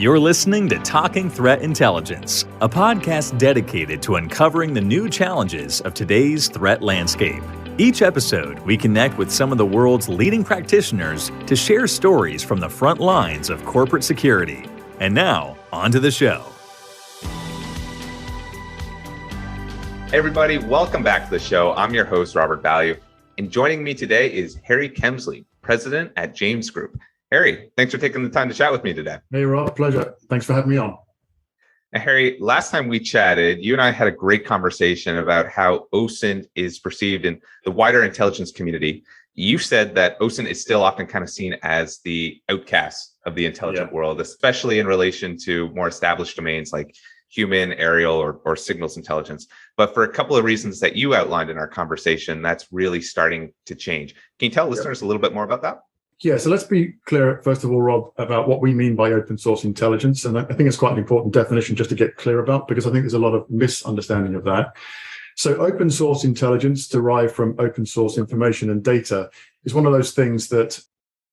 You're listening to Talking Threat Intelligence, a podcast dedicated to uncovering the new challenges of today's threat landscape. Each episode, we connect with some of the world's leading practitioners to share stories from the front lines of corporate security. And now, on to the show. Hey everybody, welcome back to the show. I'm your host, Robert Value, and joining me today is Harry Kemsley, President at James Group. Harry, thanks for taking the time to chat with me today. Hey, Rob, pleasure. Thanks for having me on. Now, Harry, last time we chatted, you and I had a great conversation about how OSINT is perceived in the wider intelligence community. You said that OSINT is still often kind of seen as the outcast of the intelligent world, especially in relation to more established domains like human, aerial, or signals intelligence. But for a couple of reasons that you outlined in our conversation, that's really starting to change. Can you tell listeners a little bit more about that? Yeah, so let's be clear, first of all, Rob, about what we mean by open source intelligence. And I think it's quite an important definition just to get clear about, because I think there's a lot of misunderstanding of that. So open source intelligence, derived from open source information and data, is one of those things that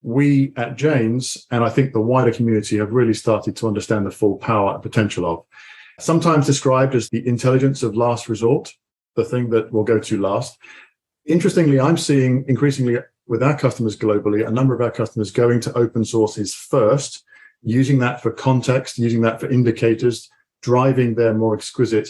we at James, and I think the wider community, have really started to understand the full power and potential of. Sometimes described as the intelligence of last resort, the thing that we'll go to last. Interestingly, I'm seeing increasingly with our customers globally, a number of our customers going to open sources first, using that for context, using that for indicators, driving their more exquisite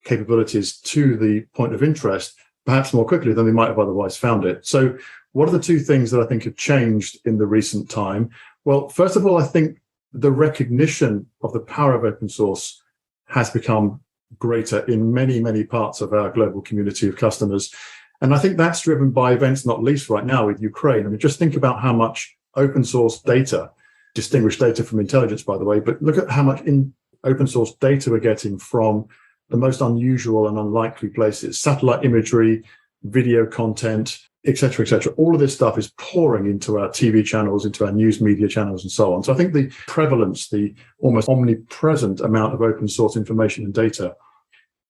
capabilities to the point of interest, perhaps more quickly than they might have otherwise found it. So what are the two things that I think have changed in the recent time? Well, first of all, I think the recognition of the power of open source has become greater in many, many parts of our global community of customers. And I think that's driven by events, not least right now with Ukraine. I mean, just think about how much open source data, distinguished data from intelligence, by the way, but look at how much in open source data we're getting from the most unusual and unlikely places, satellite imagery, video content, et cetera, et cetera. All of this stuff is pouring into our TV channels, into our news media channels, and so on. So I think the prevalence, the almost omnipresent amount of open source information and data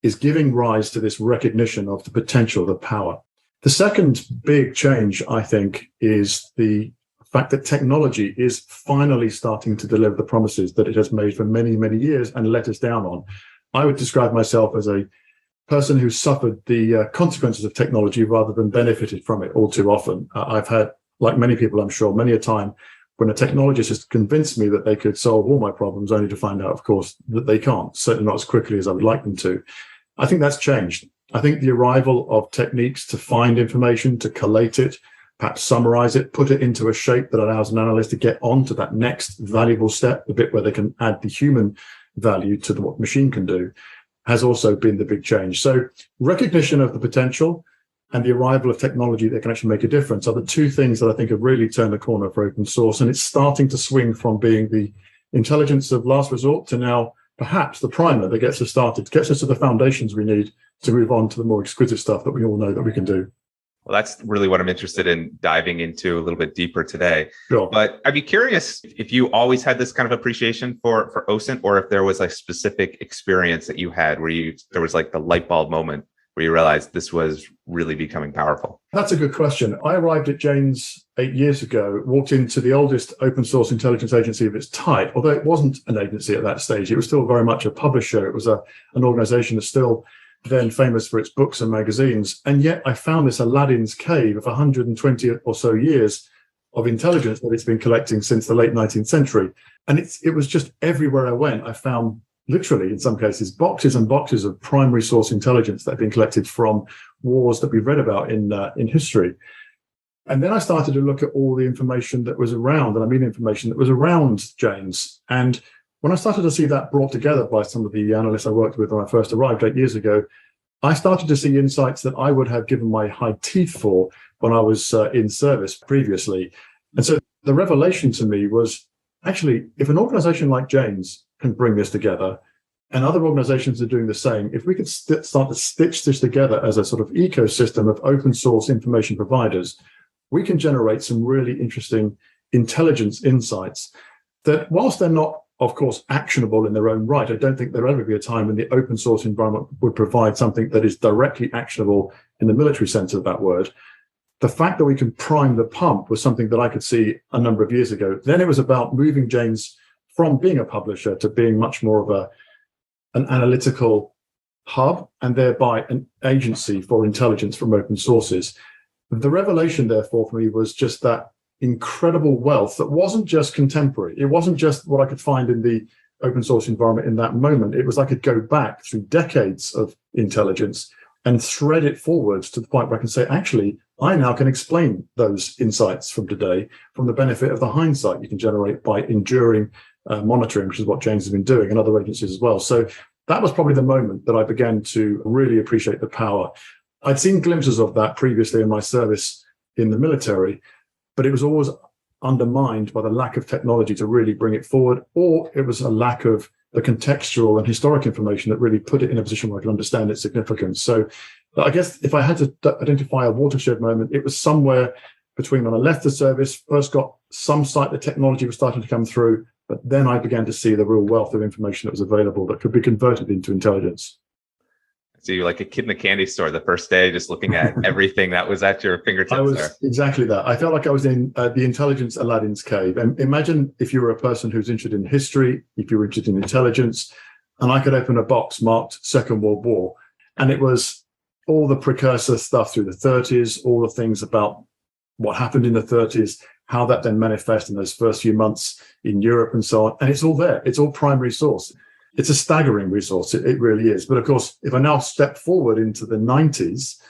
is giving rise to this recognition of the potential, the power. The second big change, I think, is the fact that technology is finally starting to deliver the promises that it has made for many, many years and let us down on. I would describe myself as a person who suffered the consequences of technology rather than benefited from it all too often. I've had, like many people, I'm sure, many a time when a technologist has convinced me that they could solve all my problems, only to find out, of course, that they can't, certainly not as quickly as I would like them to. I think that's changed. I think the arrival of techniques to find information, to collate it, perhaps summarize it, put it into a shape that allows an analyst to get on to that next valuable step, the bit where they can add the human value to what machine can do, has also been the big change. So recognition of the potential and the arrival of technology that can actually make a difference are the two things that I think have really turned the corner for open source. And it's starting to swing from being the intelligence of last resort to now perhaps the primer that gets us started, gets us to the foundations we need to move on to the more exquisite stuff that we all know that we can do. Well, that's really what I'm interested in diving into a little bit deeper today. Sure. But I'd be curious if you always had this kind of appreciation for OSINT, or if there was a specific experience that you had where there was like the light bulb moment where you realized this was really becoming powerful. That's a good question. I arrived at James 8 years ago, walked into the oldest open source intelligence agency of its type, although it wasn't an agency at that stage. It was still very much a publisher. It was an organization that's still then famous for its books and magazines. And yet I found this Aladdin's cave of 120 or so years of intelligence that it's been collecting since the late 19th century. And it was just everywhere I went, I found literally, in some cases, boxes and boxes of primary source intelligence that had been collected from wars that we've read about in history. And then I started to look at all the information that was around, and I mean information that was around James. And when I started to see that brought together by some of the analysts I worked with when I first arrived 8 years ago, I started to see insights that I would have given my high teeth for when I was in service previously. And so the revelation to me was, actually, if an organization like James can bring this together, and other organizations are doing the same, if we could start to stitch this together as a sort of ecosystem of open source information providers, we can generate some really interesting intelligence insights that, whilst they're not, of course, actionable in their own right, I don't think there'll ever be a time when the open source environment would provide something that is directly actionable in the military sense of that word. The fact that we can prime the pump was something that I could see a number of years ago. Then it was about moving James from being a publisher to being much more of an analytical hub and thereby an agency for intelligence from open sources. The revelation, therefore, for me was just that incredible wealth that wasn't just contemporary. It wasn't just what I could find in the open source environment in that moment. It was I could go back through decades of intelligence and thread it forwards to the point where I can say, actually, I now can explain those insights from today from the benefit of the hindsight you can generate by enduring monitoring, which is what James has been doing and other agencies as well. So that was probably the moment that I began to really appreciate the power. I'd seen glimpses of that previously in my service in the military, but it was always undermined by the lack of technology to really bring it forward, or it was a lack of the contextual and historic information that really put it in a position where I could understand its significance. So I guess if I had to identify a watershed moment, it was somewhere between when I left the service, first got some sight that technology was starting to come through, but then I began to see the real wealth of information that was available that could be converted into intelligence. So you're like a kid in a candy store the first day, just looking at everything that was at your fingertips. I was exactly that. I felt like I was in the intelligence Aladdin's cave. And imagine if you were a person who's interested in history, if you were interested in intelligence, and I could open a box marked Second World War, and it was all the precursor stuff through the 30s, all the things about what happened in the 30s, how that then manifests in those first few months in Europe and so on. And it's all there. It's all primary source. It's a staggering resource. It really is. But of course, if I now step forward into the 90s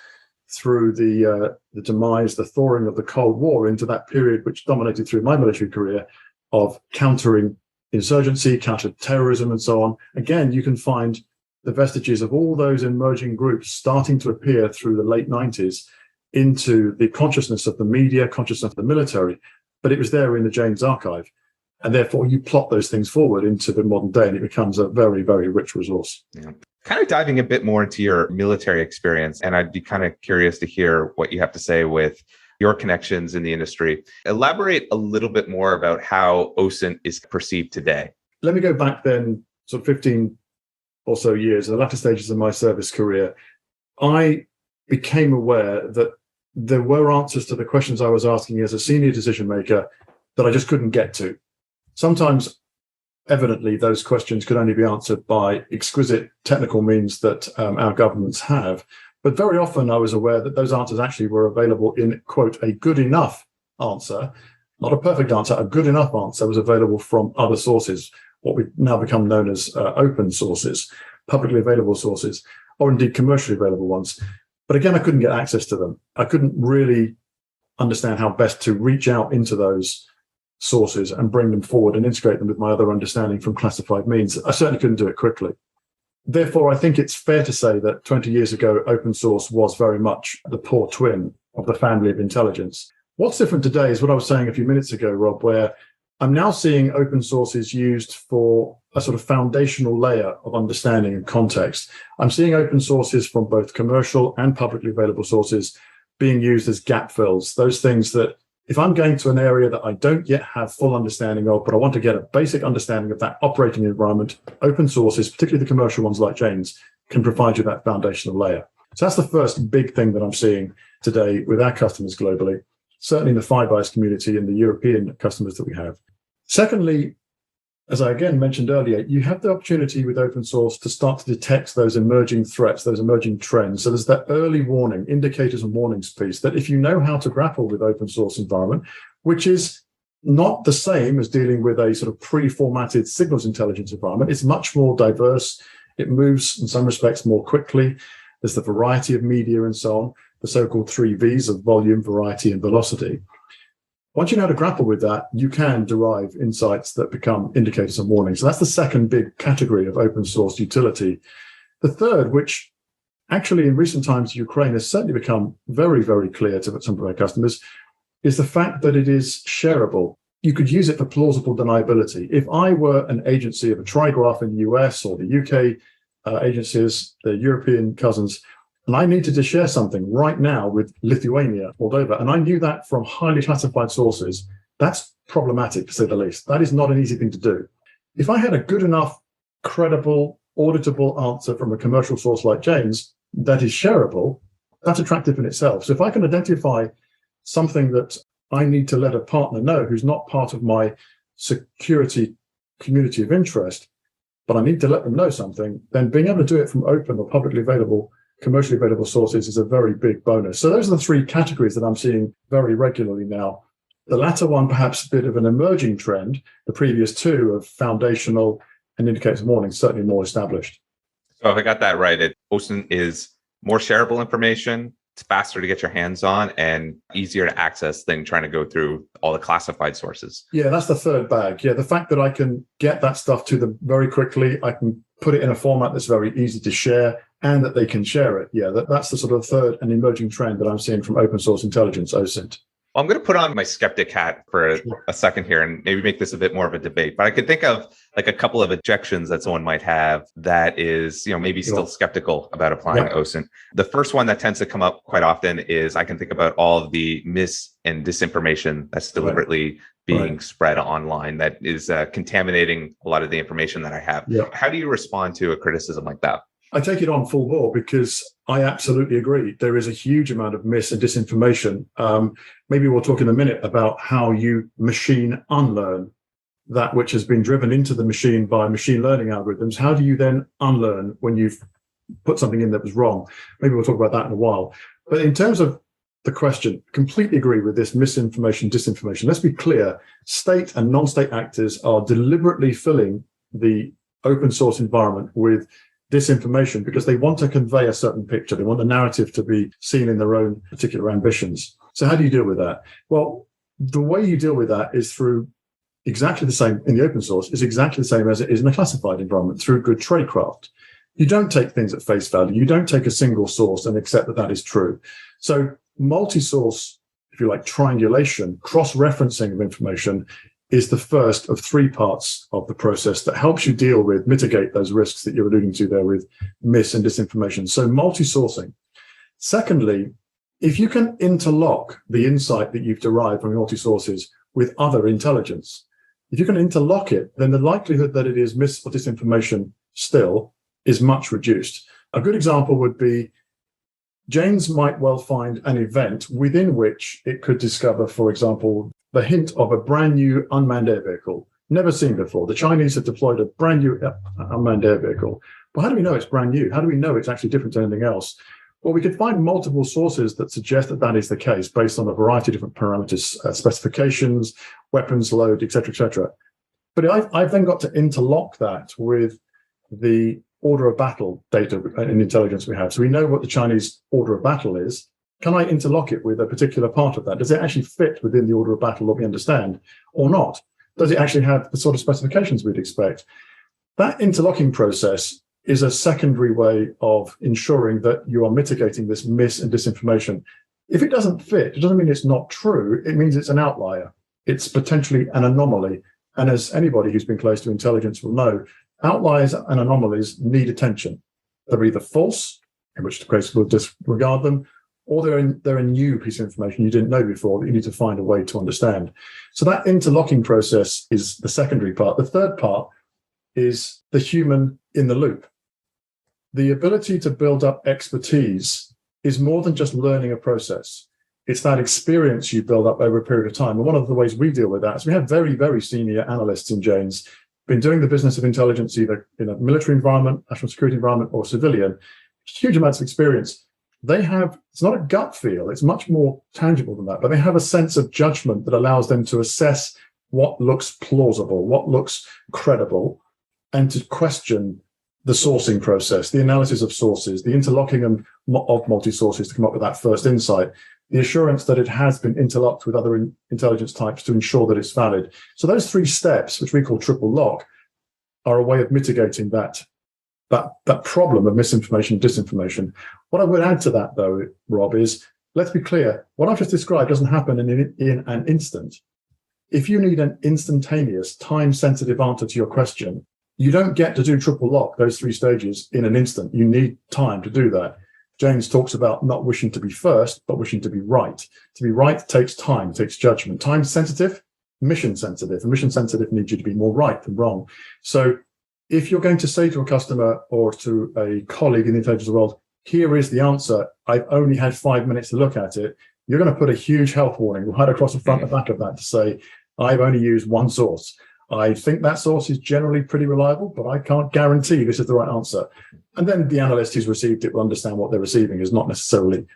through the demise, the thawing of the Cold War into that period, which dominated through my military career of countering insurgency, counter-terrorism and so on, again, you can find the vestiges of all those emerging groups starting to appear through the late 90s into the consciousness of the media, consciousness of the military. But it was there in the Janes archive. And therefore, you plot those things forward into the modern day, and it becomes a very, very rich resource. Yeah. Kind of diving a bit more into your military experience, and I'd be kind of curious to hear what you have to say with your connections in the industry. Elaborate a little bit more about how OSINT is perceived today. Let me go back then, sort of 15 or so years, in the latter stages of my service career. I became aware that there were answers to the questions I was asking as a senior decision maker that I just couldn't get to. Sometimes, evidently, those questions could only be answered by exquisite technical means that our governments have. But very often I was aware that those answers actually were available in, quote, a good enough answer, not a perfect answer, a good enough answer was available from other sources, what we've now become known as open sources, publicly available sources, or indeed commercially available ones. But again, I couldn't get access to them. I couldn't really understand how best to reach out into those sources and bring them forward and integrate them with my other understanding from classified means. I certainly couldn't do it quickly. Therefore, I think it's fair to say that 20 years ago, open source was very much the poor twin of the family of intelligence. What's different today is what I was saying a few minutes ago, Rob, where I'm now seeing open sources used for a sort of foundational layer of understanding and context. I'm seeing open sources from both commercial and publicly available sources being used as gap fills, those things that if I'm going to an area that I don't yet have full understanding of, but I want to get a basic understanding of that operating environment, open sources, particularly the commercial ones like Janes, can provide you that foundational layer. So that's the first big thing that I'm seeing today with our customers globally, certainly in the Five Eyes community and the European customers that we have. Secondly, as I again mentioned earlier, you have the opportunity with open source to start to detect those emerging threats, those emerging trends. So there's that early warning, indicators and warnings piece that if you know how to grapple with open source environment, which is not the same as dealing with a sort of pre-formatted signals intelligence environment, it's much more diverse. It moves in some respects more quickly. There's the variety of media and so on, the so-called 3 V's of volume, variety, and velocity. Once you know how to grapple with that, you can derive insights that become indicators and warnings. So that's the second big category of open source utility. The third, which actually in recent times, Ukraine has certainly become very, very clear to some of our customers, is the fact that it is shareable. You could use it for plausible deniability. If I were an agency of a trigraph in the US or the UK agencies, the European cousins, and I needed to share something right now with Lithuania, Moldova, and I knew that from highly classified sources, that's problematic to say the least. That is not an easy thing to do. If I had a good enough, credible, auditable answer from a commercial source like Janes that is shareable, that's attractive in itself. So if I can identify something that I need to let a partner know who's not part of my security community of interest, but I need to let them know something, then being able to do it from open or publicly available, commercially available sources is a very big bonus. So those are the three categories that I'm seeing very regularly now. The latter one, perhaps a bit of an emerging trend. The previous two of foundational and indicators of warning, certainly more established. So if I got that right, OSINT is more shareable information. It's faster to get your hands on and easier to access than trying to go through all the classified sources. Yeah, that's the third bag. Yeah, the fact that I can get that stuff to them very quickly, I can put it in a format that's very easy to share and that they can share it. Yeah, that's the sort of third and emerging trend that I'm seeing from open source intelligence, OSINT. Well, I'm going to put on my skeptic hat for a second here and maybe make this a bit more of a debate. But I could think of like a couple of objections that someone might have that is, maybe still skeptical about applying OSINT. The first one that tends to come up quite often is I can think about all of the mis and disinformation that's deliberately being spread online that is contaminating a lot of the information that I have. How do you respond to a criticism like that? I take it on full bore because I absolutely agree. There is a huge amount of mis and disinformation. Maybe we'll talk in a minute about how you machine unlearn that which has been driven into the machine by machine learning algorithms. How do you then unlearn when you've put something in that was wrong? Maybe we'll talk about that in a while. But in terms of the question, completely agree with this misinformation, disinformation. Let's be clear. State and non-state actors are deliberately filling the open source environment with disinformation because they want to convey a certain picture. They want the narrative to be seen in their own particular ambitions. So how do you deal with that? Well, the way you deal with that is through exactly the same in the open source is exactly the same as it is in a classified environment, through good tradecraft. You don't take things at face value. You don't take a single source and accept that that is true. So multi-source, if you like, triangulation, cross-referencing of information is the first of three parts of the process that helps you deal with, mitigate those risks that you're alluding to there with mis and disinformation. So multi-sourcing. Secondly, if you can interlock the insight that you've derived from multi-sources with other intelligence, if you can interlock it, then the likelihood that it is mis or disinformation still is much reduced. A good example would be Janes might well find an event within which it could discover, for example, the hint of a brand new unmanned air vehicle, never seen before. The Chinese have deployed a brand new unmanned air vehicle. But how do we know it's brand new? How do we know it's actually different to anything else? Well, we could find multiple sources that suggest that that is the case based on a variety of different parameters, specifications, weapons load, et cetera, But I've then got to interlock that with the order of battle data and intelligence we have. So we know what the Chinese order of battle is. Can I interlock it with a particular part of that? Does it actually fit within the order of battle that we understand or not? Does it actually have the sort of specifications we'd expect? That interlocking process is a secondary way of ensuring that you are mitigating this mis and disinformation. If it doesn't fit, it doesn't mean it's not true. It means it's an outlier. It's potentially an anomaly. And as anybody who's been close to intelligence will know, outliers and anomalies need attention. They're either false, in which case we'll disregard them, or they're a new piece of information you didn't know before that you need to find a way to understand. So that interlocking process is the secondary part. The third part is the human in the loop. The ability to build up expertise is more than just learning a process. It's that experience you build up over a period of time. And one of the ways we deal with that is we have very, very senior analysts in Janes, been doing the business of intelligence either in a military environment, national security environment, or civilian, huge amounts of experience. They have, it's not a gut feel, it's much more tangible than that, but they have a sense of judgment that allows them to assess what looks plausible, what looks credible, and to question the sourcing process, the analysis of sources, the interlocking of multi-sources to come up with that first insight, the assurance that it has been interlocked with other intelligence types to ensure that it's valid. So those three steps, which we call triple lock, are a way of mitigating that problem of misinformation, disinformation. What I would add to that, though, Rob, is let's be clear. What I've just described doesn't happen in an instant. If you need an instantaneous, time-sensitive answer to your question, you don't get to do triple lock, those three stages, in an instant. You need time to do that. James talks about not wishing to be first, but wishing to be right. To be right takes time, takes judgment. Time-sensitive, mission-sensitive. And mission-sensitive needs you to be more right than wrong. So if you're going to say to a customer or to a colleague in the intelligence world, here is the answer, I've only had 5 minutes to look at it, you're going to put a huge health warning right across the front and back of that to say, I've only used one source. I think that source is generally pretty reliable, but I can't guarantee this is the right answer. And then the analyst who's received it will understand what they're receiving is not necessarily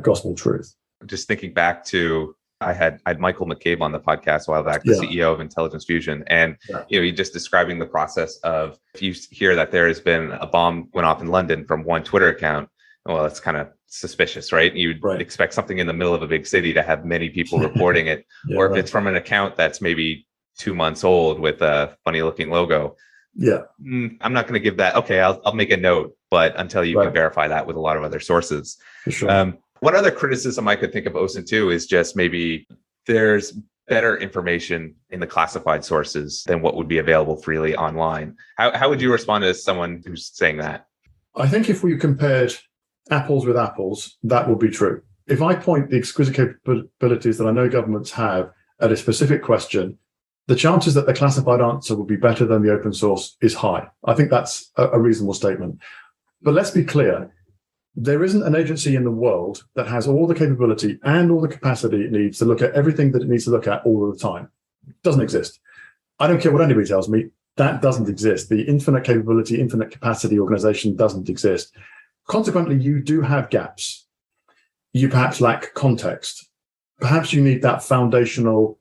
gospel truth. Just thinking back to, I had Michael McCabe on the podcast a while back, the CEO of Intelligence Fusion. And, he just describing the process of, if you hear that there has been a bomb went off in London from one Twitter account, well, it's kind of suspicious, right? You'd expect something in the middle of a big city to have many people reporting it. Or if it's from an account that's maybe 2 months old with a funny looking logo. I'm not going to give that. Okay, I'll make a note, but until you can verify that with a lot of other sources. For sure. One other criticism I could think of OSINT too is just maybe there's better information in the classified sources than what would be available freely online. How would you respond to someone who's saying that? I think if we compared apples with apples, that would be true. If I point the exquisite capabilities that I know governments have at a specific question, the chances that the classified answer will be better than the open source is high. I think that's a reasonable statement. But let's be clear. There isn't an agency in the world that has all the capability and all the capacity it needs to look at everything that it needs to look at all of the time. It doesn't exist. I don't care what anybody tells me. That doesn't exist. The infinite capability, infinite capacity organization doesn't exist. Consequently, you do have gaps. You perhaps lack context. Perhaps you need that foundational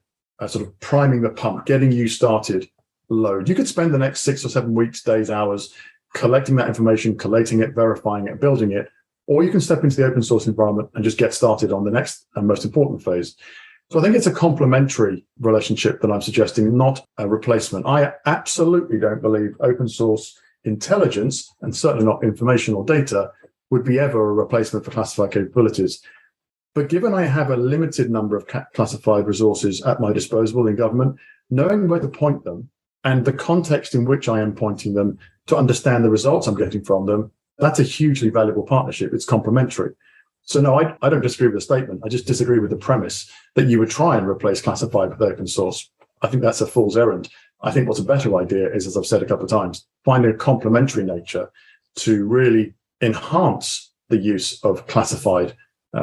sort of priming the pump, getting you started load. You could spend the next 6 or 7 weeks, days, hours collecting that information, collating it, verifying it, building it, or you can step into the open source environment and just get started on the next and most important phase. So I think it's a complementary relationship that I'm suggesting, not a replacement. I absolutely don't believe open source intelligence, and certainly not information or data, would be ever a replacement for classified capabilities. But given I have a limited number of classified resources at my disposal in government, knowing where to point them and the context in which I am pointing them to understand the results I'm getting from them, that's a hugely valuable partnership. It's complementary. So no, I don't disagree with the statement. I just disagree with the premise that you would try and replace classified with open source. I think that's a fool's errand. I think what's a better idea is, as I've said a couple of times, finding a complementary nature to really enhance the use of classified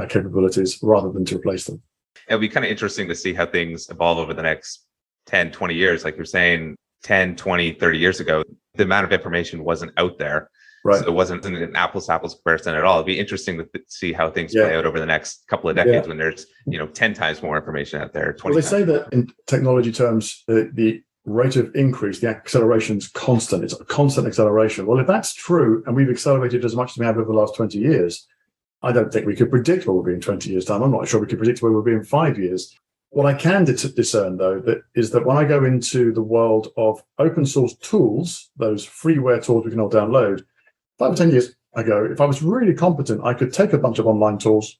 capabilities rather than to replace them. It'll be kind of interesting to see how things evolve over the next 10, 20 years. Like you're saying, 10, 20, 30 years ago, the amount of information wasn't out there. Right. So it wasn't an apples to apples comparison at all. It'd be interesting to see how things play out over the next couple of decades when there's 10 times more information out there. 20 well, they say that in technology terms, the rate of increase, the acceleration is constant. It's a constant acceleration. Well, if that's true, and we've accelerated as much as we have over the last 20 years, I don't think we could predict where we'll be in 20 years' time. I'm not sure we could predict where we'll be in 5 years. What I can discern, though, is that when I go into the world of open source tools, those freeware tools we can all download, 5 or 10 years ago, if I was really competent, I could take a bunch of online tools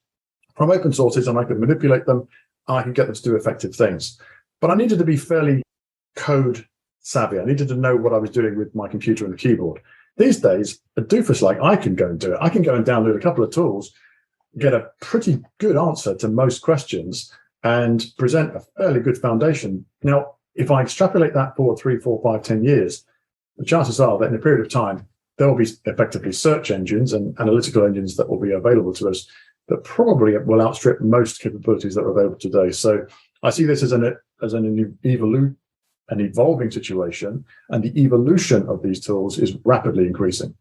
from open sources and I could manipulate them and I could get them to do effective things. But I needed to be fairly code savvy. I needed to know what I was doing with my computer and the keyboard. These days, a doofus like I can go and do it. I can go and download a couple of tools, get a pretty good answer to most questions, and present a fairly good foundation. Now, if I extrapolate that forward 3, 4, 5, 10 years, the chances are that in a period of time, there will be effectively search engines and analytical engines that will be available to us that probably will outstrip most capabilities that are available today. So I see this as an evolving situation, and the evolution of these tools is rapidly increasing.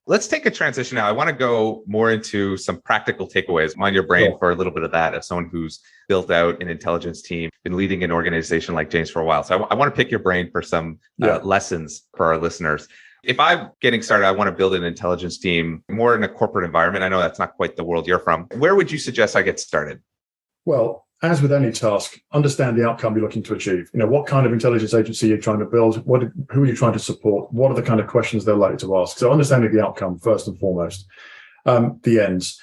Let's take a transition now. I want to go more into some practical takeaways. Mind your brain for a little bit of that as someone who's built out an intelligence team, been leading an organization like James for a while. So I want to pick your brain for some lessons for our listeners. If I'm getting started, I want to build an intelligence team more in a corporate environment. I know that's not quite the world you're from. Where would you suggest I get started? Well, as with any task, understand the outcome you're looking to achieve. What kind of intelligence agency you're trying to build, who are you trying to support, what are the kind of questions they're likely to ask. So understanding the outcome first and foremost. The ends.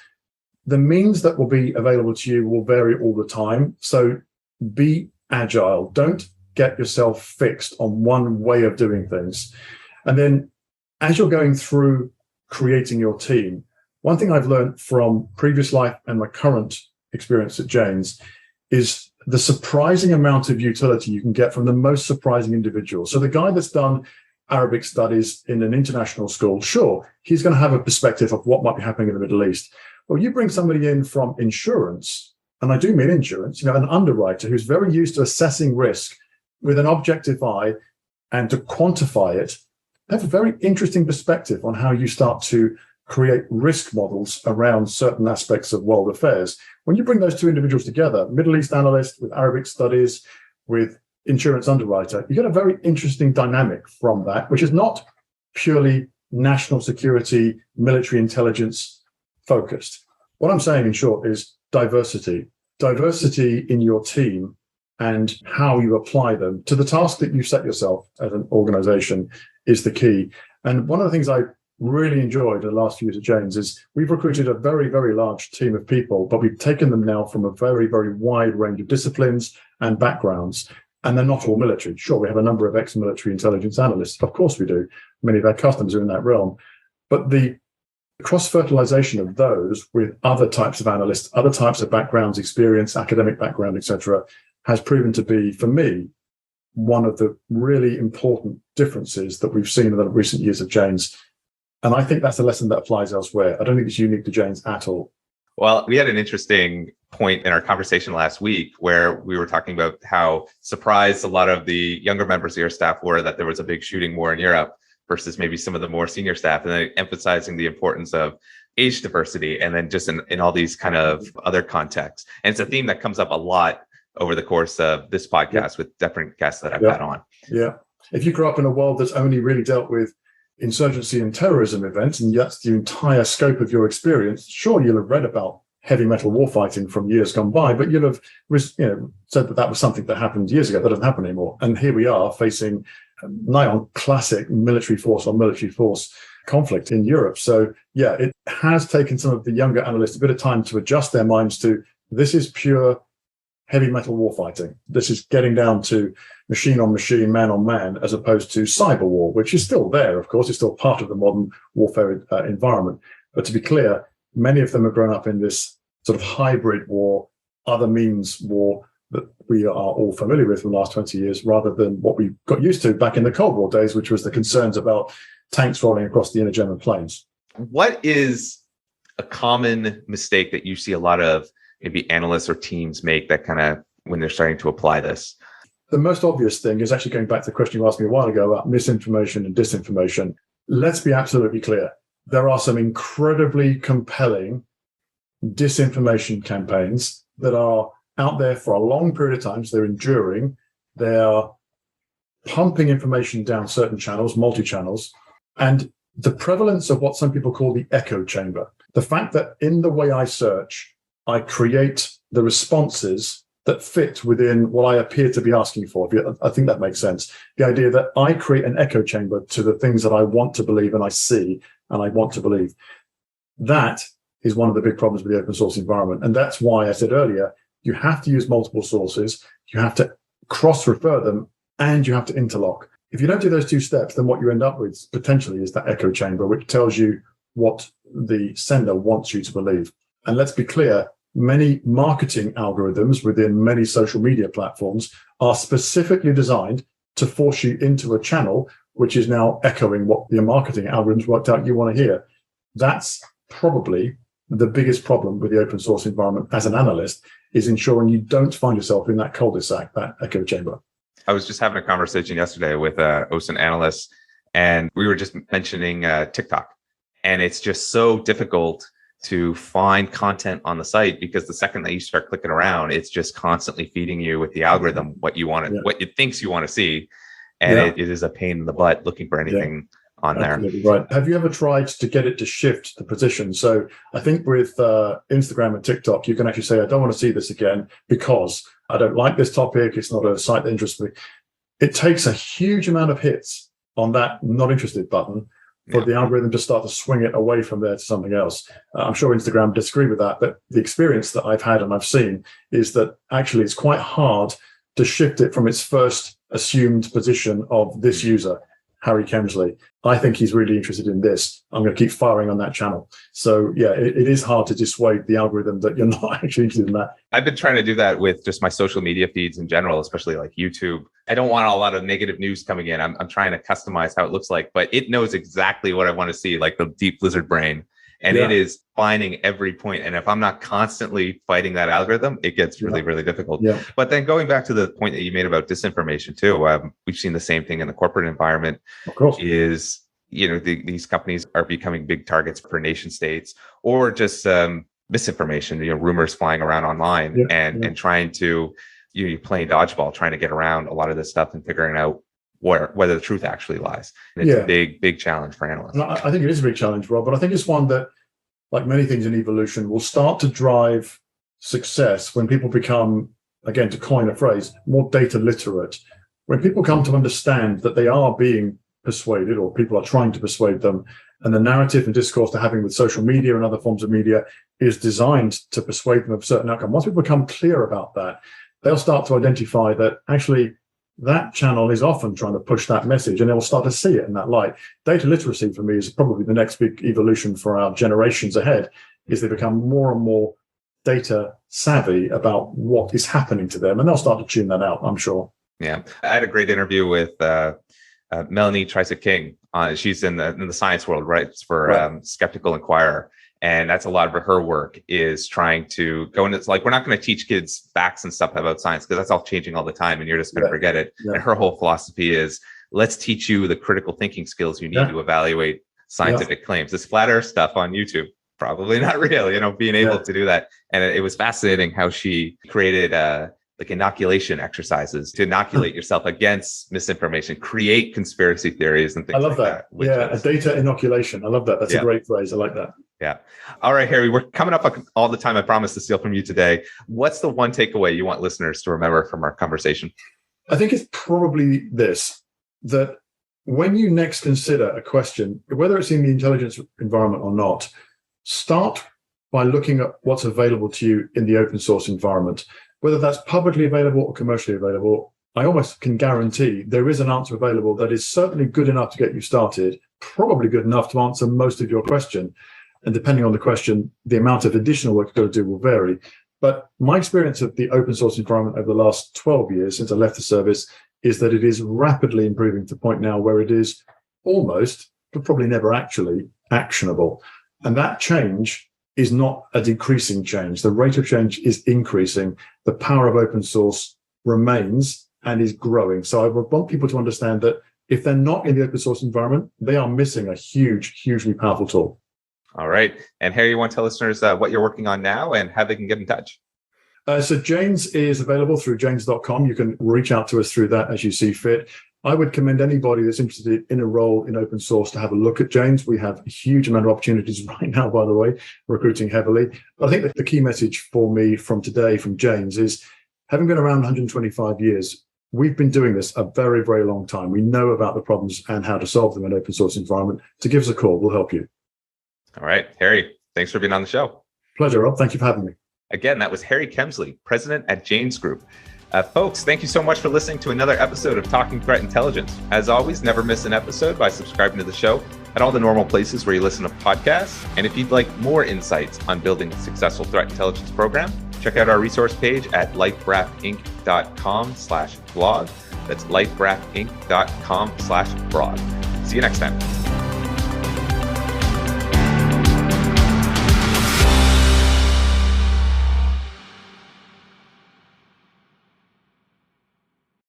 The means that will be available to you will vary all the time. So be agile. Don't get yourself fixed on one way of doing things. And then as you're going through creating your team, one thing I've learned from previous life and my current experience at James is the surprising amount of utility you can get from the most surprising individuals. So the guy that's done Arabic studies in an international school, sure, he's going to have a perspective of what might be happening in the Middle East. Well, you bring somebody in from insurance, and I do mean insurance, an underwriter who's very used to assessing risk with an objective eye, and to quantify it, they have a very interesting perspective on how you start to create risk models around certain aspects of world affairs. When you bring those two individuals together, Middle East analyst with Arabic studies, with insurance underwriter, you get a very interesting dynamic from that, which is not purely national security, military intelligence focused. What I'm saying in short is diversity in your team and how you apply them to the task that you set yourself as an organization is the key. And one of the things I really enjoyed in the last few years at James is we've recruited a very, very large team of people, but we've taken them now from a very, very wide range of disciplines and backgrounds. And they're not all military. Sure, we have a number of ex-military intelligence analysts. Of course we do. Many of our customers are in that realm. But the cross-fertilization of those with other types of analysts, other types of backgrounds, experience, academic background, etc., has proven to be, for me, one of the really important differences that we've seen in the recent years of Janes. And I think that's a lesson that applies elsewhere. I don't think it's unique to Janes at all. Well, we had an interesting point in our conversation last week where we were talking about how surprised a lot of the younger members of your staff were that there was a big shooting war in Europe versus maybe some of the more senior staff, and then emphasizing the importance of age diversity and then just in all these kind of other contexts. And it's a theme that comes up a lot over the course of this podcast with different guests that I've had on. Yeah. If you grew up in a world that's only really dealt with insurgency and terrorism events, and that's the entire scope of your experience, sure, you'll have read about heavy metal warfighting from years gone by, but you'll have said that was something that happened years ago. That doesn't happen anymore. And here we are facing nigh on classic military force on military force conflict in Europe. So yeah, it has taken some of the younger analysts a bit of time to adjust their minds to this is pure heavy metal warfighting. This is getting down to machine on machine, man on man, as opposed to cyber war, which is still there, of course. It's still part of the modern warfare environment. But to be clear, many of them have grown up in this sort of hybrid war, other means war that we are all familiar with from the last 20 years, rather than what we got used to back in the Cold War days, which was the concerns about tanks rolling across the inner German plains. What is a common mistake that you see a lot of maybe analysts or teams make that kind of when they're starting to apply this? The most obvious thing is actually going back to the question you asked me a while ago about misinformation and disinformation. Let's be absolutely clear. There are some incredibly compelling disinformation campaigns that are out there for a long period of time. So they're enduring. They're pumping information down certain channels, multi-channels, and the prevalence of what some people call the echo chamber. The fact that in the way I search, I create the responses that fit within what I appear to be asking for. I think that makes sense. The idea that I create an echo chamber to the things that I want to believe and I see and I want to believe. That is one of the big problems with the open source environment. And that's why I said earlier, you have to use multiple sources, you have to cross-refer them, and you have to interlock. If you don't do those two steps, then what you end up with potentially is that echo chamber, which tells you what the sender wants you to believe. And let's be clear, many marketing algorithms within many social media platforms are specifically designed to force you into a channel which is now echoing what your marketing algorithms worked out you want to hear. That's probably the biggest problem with the open source environment as an analyst, is ensuring you don't find yourself in that cul-de-sac, that echo chamber. I was just having a conversation yesterday with OSINT analysts, and we were just mentioning TikTok. And it's just so difficult to find content on the site because the second that you start clicking around, it's just constantly feeding you with the algorithm what you want to, what it thinks you want to see. And it is a pain in the butt looking for anything on there. Right. Have you ever tried to get it to shift the position? So I think with Instagram and TikTok, you can actually say, I don't want to see this again because I don't like this topic. It's not a site that interests me. It takes a huge amount of hits on that not interested button for the algorithm to start to swing it away from there to something else. I'm sure Instagram disagree with that, but the experience that I've had and I've seen is that actually it's quite hard to shift it from its first assumed position of this user, Harry Kemsley. I think he's really interested in this. I'm going to keep firing on that channel. So yeah, it is hard to dissuade the algorithm that you're not actually interested in that. I've been trying to do that with just my social media feeds in general, especially like YouTube. I don't want a lot of negative news coming in. I'm trying to customize how it looks like, but it knows exactly what I want to see, like the deep lizard brain. And it is finding every point. And if I'm not constantly fighting that algorithm, it gets really, really difficult. Yeah. But then going back to the point that you made about disinformation too, we've seen the same thing in the corporate environment. Of course. Is, these companies are becoming big targets for nation states, or just misinformation, rumors flying around online and trying to, you're playing dodgeball, trying to get around a lot of this stuff and figuring out whether the truth actually lies. And it's a big, big challenge for analysts. And I think it is a big challenge, Rob, but I think it's one that, like many things in evolution, will start to drive success when people become, again, to coin a phrase, more data literate. When people come to understand that they are being persuaded, or people are trying to persuade them, and the narrative and discourse they're having with social media and other forms of media is designed to persuade them of a certain outcome. Once people become clear about that, they'll start to identify that actually that channel is often trying to push that message, and they'll start to see it in that light. Data literacy for me is probably the next big evolution for our generations ahead, is they become more and more data savvy about what is happening to them, and they'll start to tune that out, I'm sure. Yeah. I had a great interview with Melanie Trice-King. She's in the science world, right? It's for Skeptical Inquirer. And that's a lot of her work, is trying to go into, it's like, we're not going to teach kids facts and stuff about science because that's all changing all the time and you're just going to forget it. And her whole philosophy is, let's teach you the critical thinking skills you need to evaluate scientific claims. This flat earth stuff on YouTube, probably not real, being able to do that. And it was fascinating how she created like inoculation exercises to inoculate yourself against misinformation, create conspiracy theories and things like that. I love that. A data inoculation. I love that. That's a great phrase. I like that. Yeah. All right, Harry, we're coming up all the time. I promise to steal from you today. What's the one takeaway you want listeners to remember from our conversation? I think it's probably this, that when you next consider a question, whether it's in the intelligence environment or not, start by looking at what's available to you in the open source environment. Whether that's publicly available or commercially available, I almost can guarantee there is an answer available that is certainly good enough to get you started, probably good enough to answer most of your question. And depending on the question, the amount of additional work you've got to do will vary. But my experience of the open source environment over the last 12 years since I left the service is that it is rapidly improving to the point now where it is almost, but probably never actually, actionable. And that change is not a decreasing change. The rate of change is increasing. The power of open source remains and is growing. So I would want people to understand that if they're not in the open source environment, they are missing a hugely powerful tool. All right. And Harry, you want to tell listeners what you're working on now and how they can get in touch? So Janes is available through janes.com. You can reach out to us through that as you see fit. I would commend anybody that's interested in a role in open source to have a look at Janes. We have a huge amount of opportunities right now, by the way, recruiting heavily. But I think that the key message for me from today from Janes is, having been around 125 years, we've been doing this a very, very long time. We know about the problems and how to solve them in an open source environment. So give us a call. We'll help you. All right. Harry, thanks for being on the show. Pleasure, Rob. Thank you for having me. Again, that was Harry Kemsley, president at Janes Group. Folks, thank you so much for listening to another episode of Talking Threat Intelligence. As always, never miss an episode by subscribing to the show at all the normal places where you listen to podcasts. And if you'd like more insights on building a successful threat intelligence program, check out our resource page at lifegraphinc.com/blog. That's lifegraphinc.com/blog. See you next time.